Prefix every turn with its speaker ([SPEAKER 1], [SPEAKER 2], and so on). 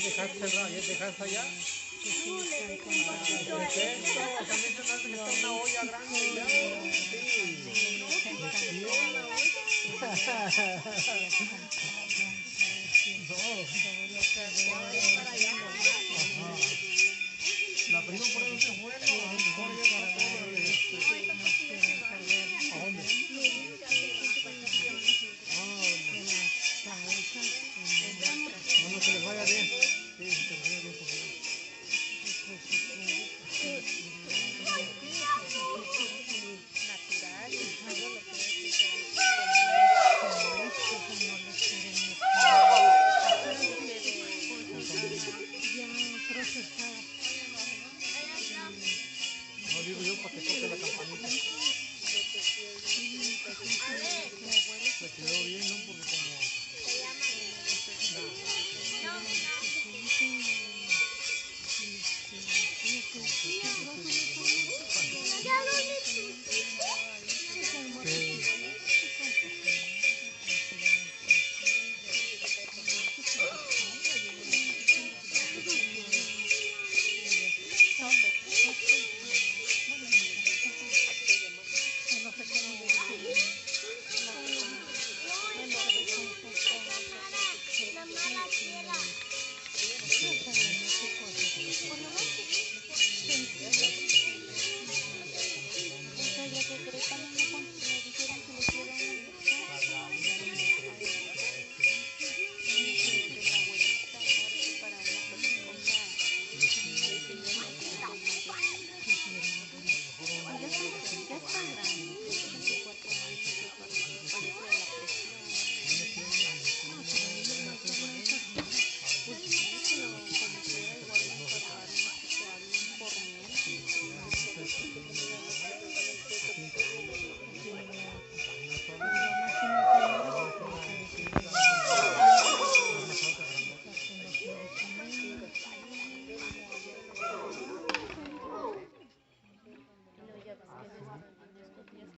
[SPEAKER 1] dejar cerrado, ya dejarse allá. Perfecto, también se me hace que está una olla grande ya. La prima por eso se fue, a lo mejor ya para todo ¿a dónde? Bueno, que les vaya bien. Sí, que les vaya bien.